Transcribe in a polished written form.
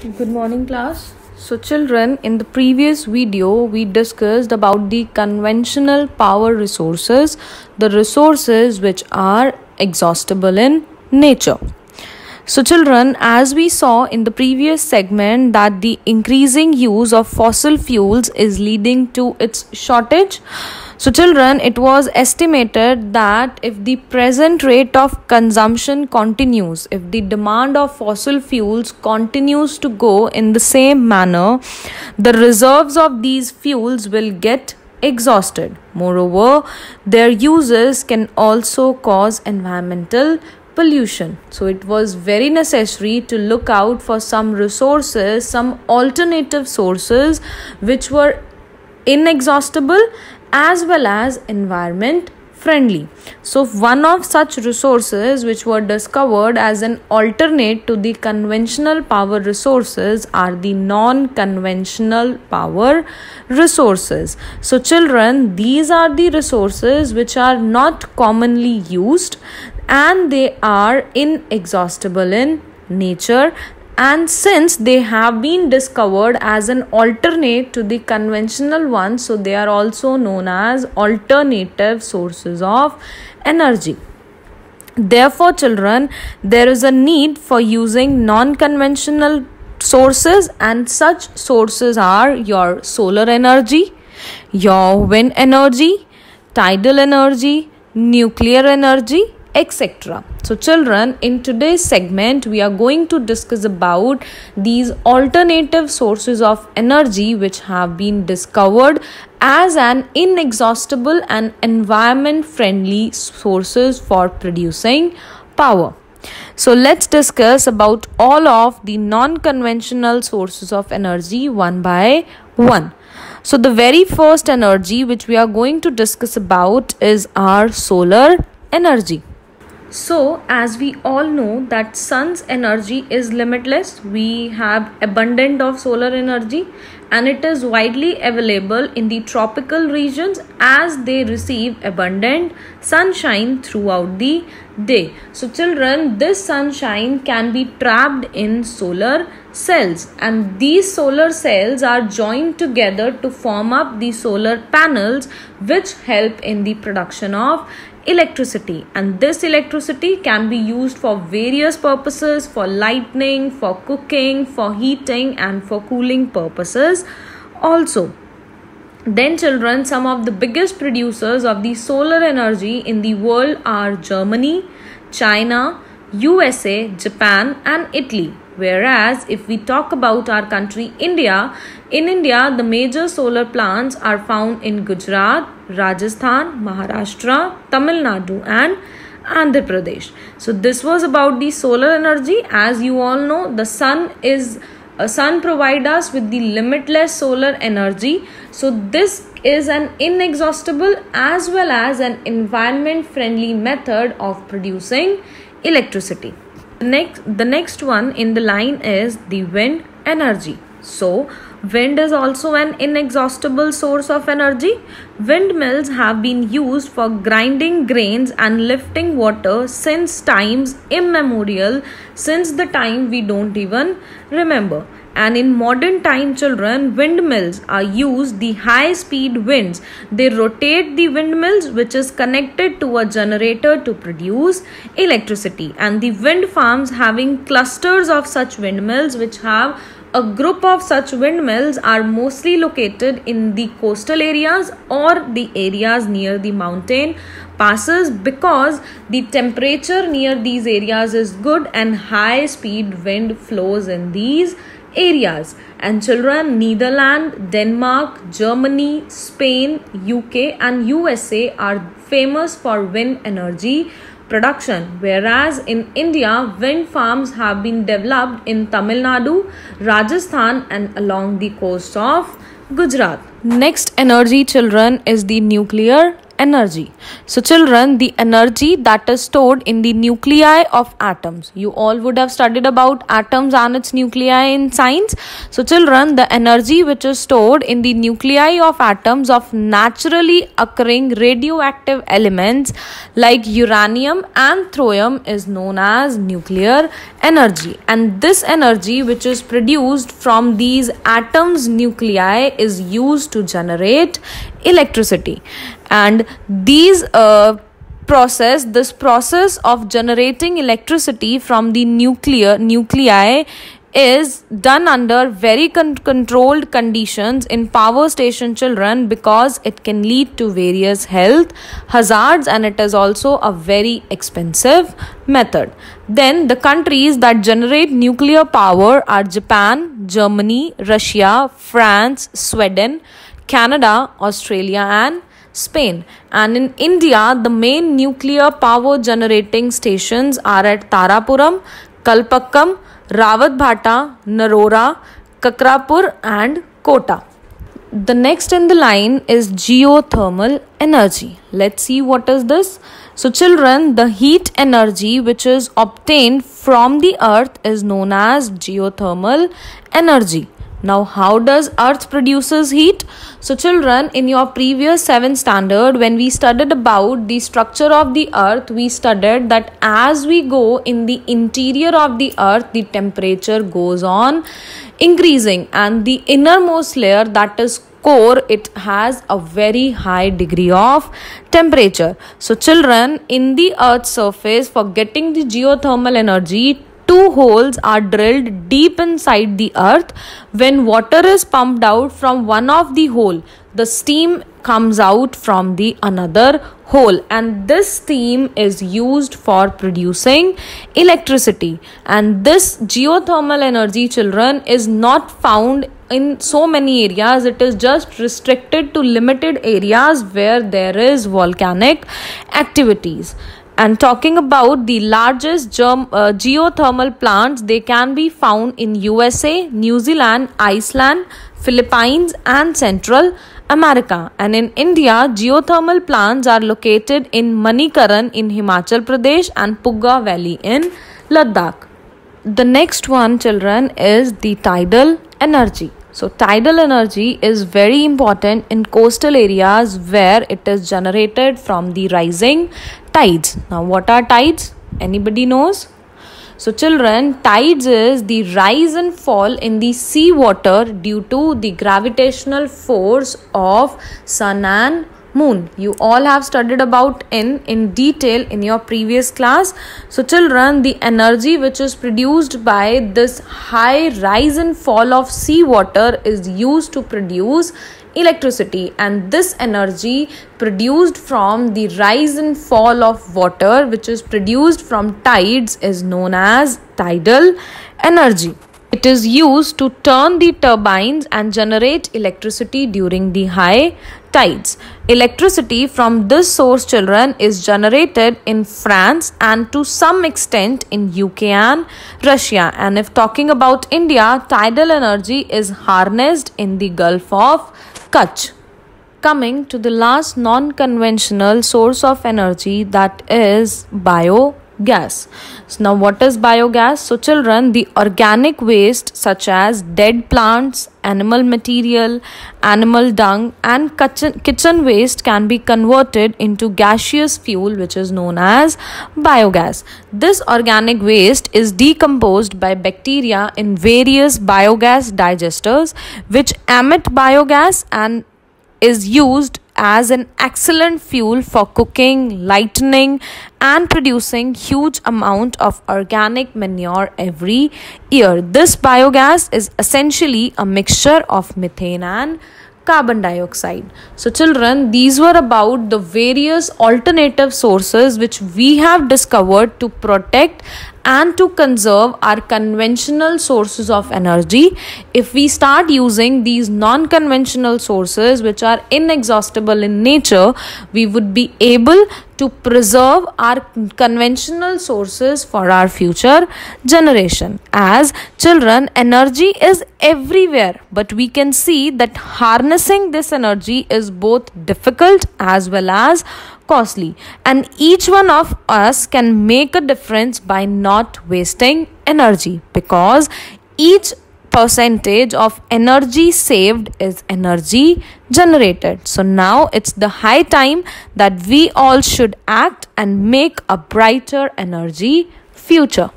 Good morning, class. So children, in the previous video we discussed about the conventional power resources, the resources which are exhaustible in nature. So children, as we saw in the previous segment that the increasing use of fossil fuels is leading to its shortage. So children, it was estimated that if the present rate of consumption continues, if the demand of fossil fuels continues to go in the same manner, the reserves of these fuels will get exhausted. Moreover, their uses can also cause environmental pollution. So it was very necessary to look out for some resources, some alternative sources which were inexhaustible as well as environment friendly. So one of such resources which were discovered as an alternate to the conventional power resources are the non-conventional power resources. So children, these are the resources which are not commonly used and they are inexhaustible in nature, and since they have been discovered as an alternate to the conventional ones, so they are also known as alternative sources of energy. Therefore children, there is a need for using non-conventional sources, and such sources are your solar energy, your wind energy, tidal energy, nuclear energy, etc. So children, in today's segment we are going to discuss about these alternative sources of energy which have been discovered as an inexhaustible and environment friendly sources for producing power. So let's discuss about all of the non-conventional sources of energy one by one. So the very first energy which we are going to discuss about is our solar energy. So as we all know that sun's energy is limitless, we have abundant of solar energy and it is widely available in the tropical regions as they receive abundant sunshine throughout the day. So children, this sunshine can be trapped in solar cells, and these solar cells are joined together to form up the solar panels which help in the production of electricity, and this electricity can be used for various purposes, for lighting, for cooking, for heating and for cooling purposes also. Then children, some of the biggest producers of the solar energy in the world are Germany, China, USA, Japan and Italy. Whereas if we talk about our country India, in India the major solar plants are found in Gujarat, Rajasthan, Maharashtra, Tamil Nadu and Andhra Pradesh. So this was about the solar energy. As you all know, the sun provides us with the limitless solar energy. So this is an inexhaustible as well as an environment friendly method of producing electricity. The next one in the line is the wind energy. So wind is also an inexhaustible source of energy. Windmills have been used for grinding grains and lifting water since times immemorial, since the time we don't even remember. And in modern time children, windmills are used the high speed winds. They rotate the windmills which is connected to a generator to produce electricity, and the wind farms having clusters of such windmills which have a group of such windmills are mostly located in the coastal areas or the areas near the mountain passes, because the temperature near these areas is good and high speed wind flows in these areas. And children, Netherlands, Denmark, Germany, Spain, UK and USA are famous for wind energy production, whereas in India wind farms have been developed in Tamil Nadu, Rajasthan and along the coast of Gujarat. Next energy children is the nuclear energy. So children, the energy that is stored in the nuclei of atoms. You all would have studied about atoms and its nuclei in science. So children, the energy which is stored in the nuclei of atoms of naturally occurring radioactive elements like uranium and thorium is known as nuclear energy. And this energy which is produced from these atoms nuclei is used to generate electricity. And this process of generating electricity from the nuclei is done under very controlled conditions in power station, children, because it can lead to various health hazards and it is also a very expensive method. Then the countries that generate nuclear power are Japan, Germany, Russia, France, Sweden, Canada, Australia and Spain. And in India, the main nuclear power generating stations are at Tarapuram, Kalpakkam, Rawatbhata, Narora, Kakrapur and Kota. The next in the line is geothermal energy. Let's see what is this. So children, the heat energy which is obtained from the earth is known as geothermal energy. Now, how does earth produces heat? So children, in your previous 7th standard, when we studied about the structure of the earth, we studied that as we go in the interior of the earth, the temperature goes on increasing, and the innermost layer, that is core, it has a very high degree of temperature. So children, in the earth's surface, for getting the geothermal energy, 2 holes are drilled deep inside the earth. When water is pumped out from one of the hole, the steam comes out from the another hole, and this steam is used for producing electricity. And this geothermal energy, children, is not found in so many areas. It is just restricted to limited areas where there is volcanic activities. And talking about the largest geothermal plants, they can be found in USA, New Zealand, Iceland, Philippines and Central America. And in India, geothermal plants are located in Manikaran in Himachal Pradesh and Pugga Valley in Ladakh. The next one, children, is the tidal energy. So tidal energy is very important in coastal areas where it is generated from the rising tides. Now, what are tides? Anybody knows? So children, tides is the rise and fall in the sea water due to the gravitational force of sun and moon. You all have studied about in detail in your previous class. So children, the energy which is produced by this high rise and fall of sea water is used to produce electricity, and this energy produced from the rise and fall of water which is produced from tides is known as tidal energy. It is used to turn the turbines and generate electricity during the high tides. Electricity from this source, children, is generated in France and to some extent in UK and Russia. And if talking about India, tidal energy is harnessed in the Gulf of Kutch. Coming to the last non-conventional source of energy, that is biogas. So now what is biogas? So children, the organic waste such as dead plants, animal material, animal dung and kitchen waste can be converted into gaseous fuel which is known as biogas. This organic waste is decomposed by bacteria in various biogas digesters which emit biogas and is used as an excellent fuel for cooking, lighting and producing huge amount of organic manure every year. This biogas is essentially a mixture of methane and carbon dioxide. So children, these were about the various alternative sources which we have discovered to protect and to conserve our conventional sources of energy. If we start using these non-conventional sources which are inexhaustible in nature, we would be able to preserve our conventional sources for our future generation. As children, energy is everywhere, but we can see that harnessing this energy is both difficult as well as costly, and each one of us can make a difference by not wasting energy, because each percentage of energy saved is energy generated. So now it's the high time that we all should act and make a brighter energy future.